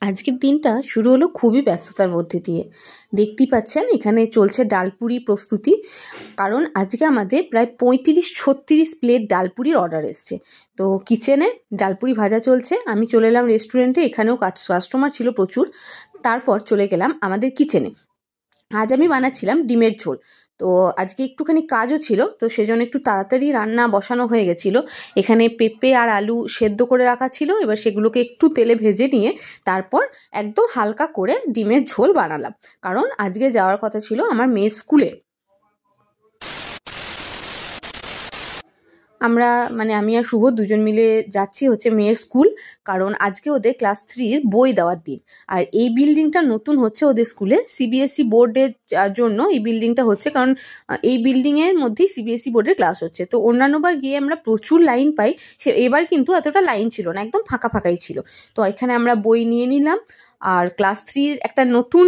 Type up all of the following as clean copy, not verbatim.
আজকের দিনটা শুরু হলো খুবই ব্যস্ততার মধ্যে দিয়ে। দেখতেই পাচ্ছেন এখানে চলছে ডালপুরি প্রস্তুতি। কারণ আজকে আমাদের প্রায় ৩৫-৩৬ প্লেট ডালপুরির অর্ডার এসছে। তো কিচেনে ডালপুরি ভাজা চলছে। আমি চলে এলাম রেস্টুরেন্টে, এখানেও কাস্টমার ছিল প্রচুর। তারপর চলে গেলাম আমাদের কিচেনে। আজ আমি বানাচ্ছিলাম ডিমের ঝোল। তো আজকে একটুখানি কাজও ছিল, তো সেজন্য একটু তাড়াতাড়ি রান্না বসানো হয়ে গেছিলো। এখানে পেঁপে আর আলু সেদ্ধ করে রাখা ছিল, এবার সেগুলোকে একটু তেলে ভেজে নিয়ে তারপর একদম হালকা করে ডিমের ঝোল বানালাম। কারণ আজকে যাওয়ার কথা ছিল আমার মেয়ের স্কুলে। আমরা আমি আর শুভ দুজন মিলে যাচ্ছি হচ্ছে মেয়ের স্কুল। কারণ আজকে ওদের ক্লাস 3-র বই দেওয়ার দিন। আর এই বিল্ডিংটা নতুন হচ্ছে ওদের স্কুলে, সিবিএসই বোর্ডের জন্য এই বিল্ডিংটা হচ্ছে। কারণ এই বিল্ডিংয়ের মধ্যেই সিবিএসই বোর্ডের ক্লাস হচ্ছে। তো অন্যান্যবার গিয়ে আমরা প্রচুর লাইন পাই, এবার কিন্তু এতটা লাইন ছিল না, একদম ফাঁকা ফাঁকাই ছিল। তো এখানে আমরা বই নিয়ে নিলাম। আর ক্লাস 3-র একটা নতুন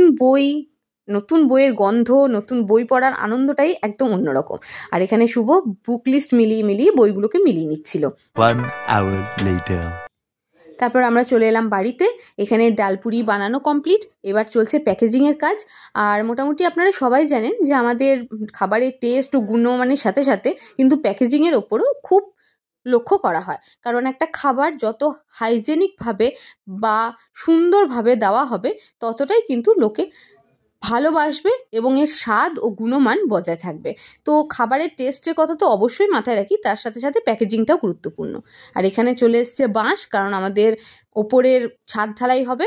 বইয়ের গন্ধ, নতুন বই পড়ার আনন্দটাই একদম অন্যরকম। আর এখানে শুভ বুক লিস্ট মিলিয়ে বইগুলোকে মিলিয়ে নিচ্ছিল। 1 hour later. তারপর আমরা চলে এলাম বাড়িতে। এখানে ডালপুরি বানানো কমপ্লিট, এবার চলছে প্যাকেজিংয়ের কাজ। আর মোটামুটি আপনারা সবাই জানেন যে আমাদের খাবারের টেস্ট ও গুণমানের সাথে সাথে কিন্তু প্যাকেজিংয়ের ওপরও খুব লক্ষ্য করা হয়। কারণ একটা খাবার যত হাইজেনিকভাবে বা সুন্দরভাবে দেওয়া হবে ততটাই কিন্তু লোকে ভালোবাসবে এবং এর স্বাদ ও গুণমান বজায় থাকবে। তো খাবারের টেস্টের কথা তো অবশ্যই মাথায় রাখি, তার সাথে সাথে প্যাকেজিংটাও গুরুত্বপূর্ণ। আর এখানে চলে এসছে বাঁশ, কারণ আমাদের ওপরের ছাদ ঢালাই হবে।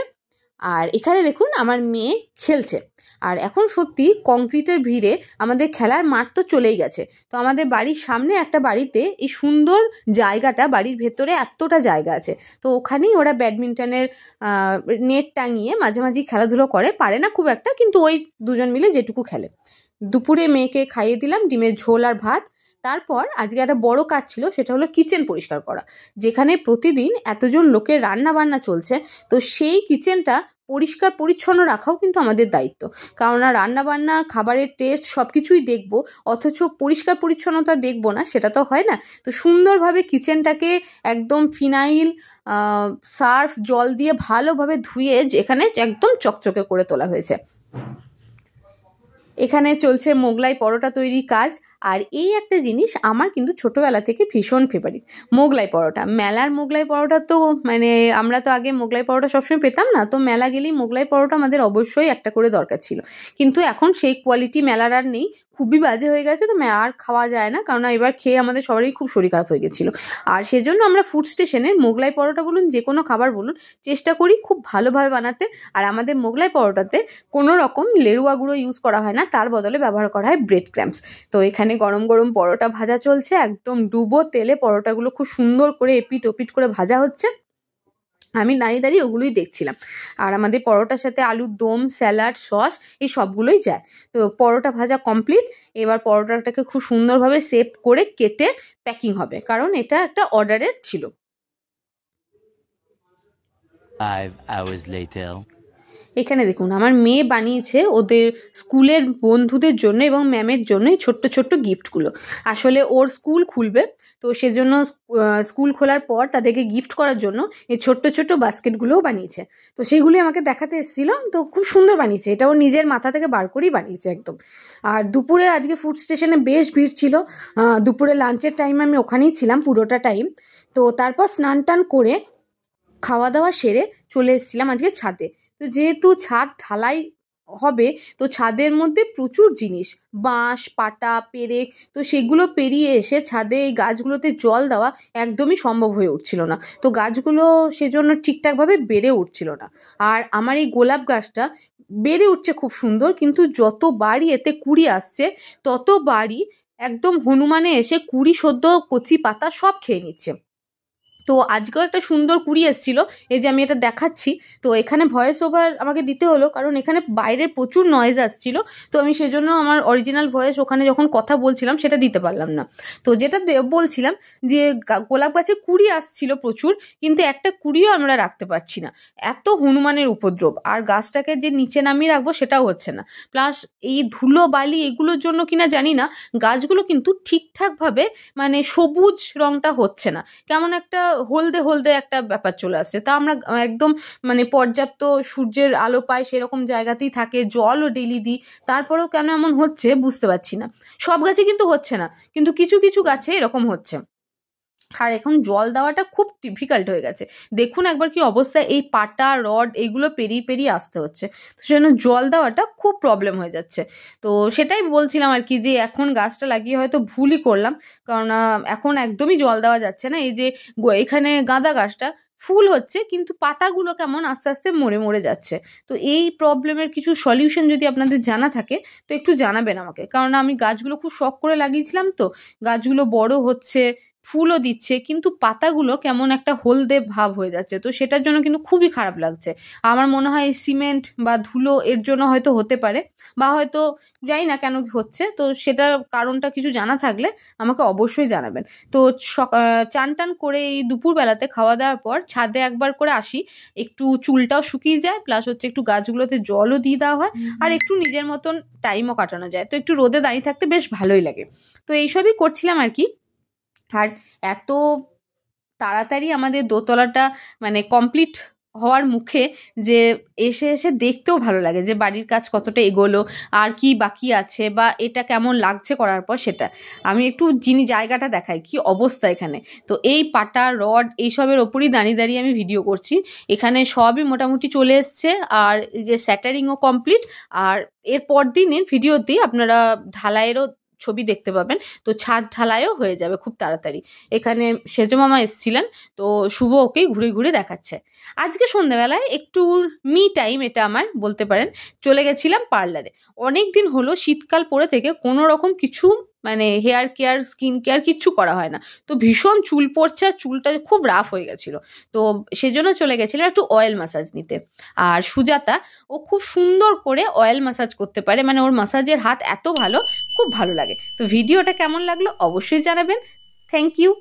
আর এখানে দেখুন আমার মেয়ে খেলছে। আর এখন সত্যি কংক্রিটের ভিড়ে আমাদের খেলার মাঠ তো চলেই গেছে। তো আমাদের বাড়ির সামনে একটা বাড়িতে এই সুন্দর জায়গাটা, বাড়ির ভেতরে এতটা জায়গা আছে, তো ওখানেই ওরা ব্যাডমিন্টনের নেট টাঙিয়ে মাঝে মাঝেই খেলাধুলো করে, পারে না খুব একটা, কিন্তু ওই দুজন মিলে যেটুকু খেলে। দুপুরে মেয়েকে খাইয়ে দিলাম ডিমের ঝোল আর ভাত। তারপর আজকে একটা বড় কাজ ছিল, সেটা হলো কিচেন পরিষ্কার করা। যেখানে প্রতিদিন এতজন লোকের রান্না বান্না চলছে, তো সেই কিচেনটা পরিষ্কার পরিচ্ছন্ন রাখাও কিন্তু আমাদের দায়িত্ব। কেননা রান্না বান্না, খাবারের টেস্ট সব কিছুই দেখবো, অথচ পরিষ্কার পরিচ্ছন্নতা দেখবো না, সেটা তো হয় না। তো সুন্দরভাবে কিচেনটাকে একদম ফিনাইল, সার্ফ জল দিয়ে ভালোভাবে ধুয়ে এখানে একদম চকচকে করে তোলা হয়েছে। এখানে চলছে মোগলাই পরোটা তৈরির কাজ। আর এই একটা জিনিস আমার কিন্তু ছোটোবেলা থেকে ভীষণ ফেভারিট, মোগলাই পরোটা। মেলার মোগলাই পরোটা তো আমরা তো আগে মোগলাই পরোটা সবসময় পেতাম না, তো মেলা গেলেই মোগলাই পরোটা আমাদের অবশ্যই একটা করে দরকার ছিল। কিন্তু এখন সেই কোয়ালিটি মেলার আর নেই, খুবই বাজে হয়ে গেছে। তো আর খাওয়া যায় না, কারণ এবার খেয়ে আমাদের সবারই খুব শরীর খারাপ হয়ে গেছিলো। আর সেজন্য আমরা ফুড স্টেশনের মোগলাই পরোটা বলুন, যে কোনো খাবার বলুন, চেষ্টা করি খুব ভালোভাবে বানাতে। আর আমাদের মোগলাই পরোটাতে কোনো রকম লেরুয়া গুঁড়ো ইউজ করা হয় না, তার বদলে ব্যবহার করা হয় ব্রেড ক্রাম্বস। তো এখানে গরম গরম পরোটা ভাজা চলছে, একদম ডুবো তেলে পরোটাগুলো খুব সুন্দর করে এপিট ওপিট করে ভাজা হচ্ছে। আমি দাঁড়িয়ে দাঁড়িয়ে ওগুলোই দেখছিলাম। আর আমাদের পরোটার সাথে আলুর দম, স্যালাড, সস এই সবগুলোই যায়। তো পরোটা ভাজা কমপ্লিট। এবার পরোটাটাকে খুব সুন্দরভাবে শেপ করে কেটে প্যাকিং হবে, কারণ এটা একটা অর্ডারের ছিল। 5 hours later. এখানে দেখুন আমার মেয়ে বানিয়েছে ওদের স্কুলের বন্ধুদের জন্য এবং ম্যামের জন্য এই ছোট্ট ছোট্ট গিফটগুলো। আসলে ওর স্কুল খুলবে, তো সেজন্য স্কুল খোলার পর তাদেরকে গিফট করার জন্য এই ছোট্ট ছোট্ট বাস্কেটগুলোও বানিয়েছে। তো সেইগুলি আমাকে দেখাতে এসেছিলো, তো খুব সুন্দর বানিয়েছে, এটা ও নিজের মাথা থেকে বার করেই বানিয়েছে একদম। আর দুপুরে আজকে ফুড স্টেশনে বেশ ভিড় ছিল। দুপুরে লাঞ্চের টাইম আমি ওখানেই ছিলাম পুরোটা টাইম। তো তারপর স্নান টান করে খাওয়া দাওয়া সেরে চলে এসেছিলাম আজকে ছাদে। তো যেহেতু ছাদ ঢালাই হবে, তো ছাদের মধ্যে প্রচুর জিনিস, বাঁশ, পাটা, পেরেক, তো সেগুলো পেরিয়ে এসে ছাদে এই গাছগুলোতে জল দেওয়া একদমই সম্ভব হয়ে উঠছিল না। তো গাছগুলো সেজন্য ঠিকঠাকভাবে বেড়ে উঠছিল না। আর আমার এই গোলাপ গাছটা বেড়ে উঠছে খুব সুন্দর, কিন্তু যতবারই এতে কুঁড়ি আসছে ততবারই একদম হনুমানে এসে কুঁড়ি সদ্য কচি পাতা সব খেয়ে নিচ্ছে। তো আজকেও একটা সুন্দর কুড়ি এসেছিলো, এই যে আমি এটা দেখাচ্ছি। তো এখানে ভয়েস ওভার আমাকে দিতে হলো, কারণ এখানে বাইরের প্রচুর নয়েজ আসছিল। তো আমি সেজন্য আমার অরিজিনাল ভয়েস ওখানে যখন কথা বলছিলাম সেটা দিতে পারলাম না। তো যেটা বলছিলাম যে গোলাপ গাছে কুড়ি আসছিল প্রচুর, কিন্তু একটা কুড়িও আমরা রাখতে পারছি না, এত হনুমানের উপদ্রব। আর গাছটাকে যে নিচে নামিয়ে রাখবো সেটাও হচ্ছে না। প্লাস এই ধুলো বালি এগুলোর জন্য কিনা জানি না, গাছগুলো কিন্তু ঠিকঠাকভাবে সবুজ রঙটা হচ্ছে না, কেমন একটা হলদে হলদে একটা ব্যাপার চলে আসছে। তা আমরা একদম মানে পর্যাপ্ত সূর্যের আলো পাই সেরকম জায়গাতেই থাকে, জলও ডেলি দিই, তারপরেও কেন এমন হচ্ছে বুঝতে পারছি না। সব গাছে কিন্তু হচ্ছে না, কিন্তু কিছু কিছু গাছে এরকম হচ্ছে। আর এখন জল দেওয়াটা খুব ডিফিকাল্ট হয়ে গেছে। দেখুন একবার কি অবস্থা, এই পাটা রড এইগুলো পেরিয়ে পেরিয়ে আসতে হচ্ছে, তো সেজন্য জল দেওয়াটা খুব প্রবলেম হয়ে যাচ্ছে। তো সেটাই বলছিলাম আর কি, যে এখন গাছটা লাগিয়ে হয়তো ভুলই করলাম, কারণ এখন একদমই জল দেওয়া যাচ্ছে না। এই যে এখানে গাঁদা গাছটা ফুল হচ্ছে কিন্তু পাতাগুলো কেমন আস্তে আস্তে মরে মরে যাচ্ছে। তো এই প্রবলেমের কিছু সলিউশন যদি আপনাদের জানা থাকে তো একটু জানাবেন আমাকে, কারণ আমি গাছগুলো খুব শখ করে লাগিয়েছিলাম, তো গাছগুলো বড় হচ্ছে, ফুলও দিচ্ছে, কিন্তু পাতাগুলো কেমন একটা হলদে ভাব হয়ে যাচ্ছে। তো সেটার জন্য কিন্তু খুবই খারাপ লাগছে। আমার মনে হয় এই সিমেন্ট বা ধুলো এর জন্য হয়তো হতে পারে, বা হয়তো জানি না কেন হচ্ছে। তো সেটার কারণটা কিছু জানা থাকলে আমাকে অবশ্যই জানাবেন। তো চান টান করে এই দুপুরবেলাতে খাওয়া দাওয়ার পর ছাদে একবার করে আসি, একটু চুলটাও শুকিয়ে যায়, প্লাস হচ্ছে একটু গাছগুলোতে জলও দিয়ে দেওয়া হয়, আর একটু নিজের মতন টাইমও কাটানো যায়। তো একটু রোদে দাঁড়িয়ে থাকতে বেশ ভালোই লাগে। তো এইসবই করছিলাম আর কি। আর এত তাড়াতাড়ি আমাদের দোতলাটা মানে কমপ্লিট হওয়ার মুখে, যে এসে এসে দেখতেও ভালো লাগে যে বাড়ির কাজ কতটা এগোলো, আর কি বাকি আছে, বা এটা কেমন লাগছে করার পর সেটা। আমি একটু জায়গাটা দেখাই কি অবস্থা এখানে। তো এই পাটা রড এইসবের ওপরই দাঁড়িয়ে দাঁড়িয়ে আমি ভিডিও করছি। এখানে সবই মোটামুটি চলে এসছে, আর এই যে স্যাটারিংও কমপ্লিট। আর এর পর দিনের ভিডিওতেই আপনারা ঢালাইয়েরও ছবি দেখতে পাবেন। তো ছাদ ঢালাইও হয়ে যাবে খুব তাড়াতাড়ি। এখানে সেজো মামা এসেছিলেন, তো শুভ ওকেই ঘুরে ঘুরে দেখাচ্ছে। আজকে সন্ধ্যাবেলায় একটু মি টাইম এটা আমার বলতে পারেন, চলে গেছিলাম পার্লারে। অনেক দিন হলো শীতকাল পড়ে থেকে কোনো রকম কিছু মানে হেয়ার কেয়ার স্কিন কেয়ার কিচ্ছু করা হয় না। তো ভীষণ চুল পড়ছে, আর চুলটা খুব রাফ হয়ে গেছিলো। তো সেজন্য চলে গেছিলাম একটু অয়েল ম্যাসাজ নিতে। আর সুজাতা ও খুব সুন্দর করে অয়েল ম্যাসাজ করতে পারে, মানে ওর ম্যাসাজের হাত এত ভালো, খুব ভালো লাগে। তো ভিডিওটা কেমন লাগলো অবশ্যই জানাবেন। Thank you.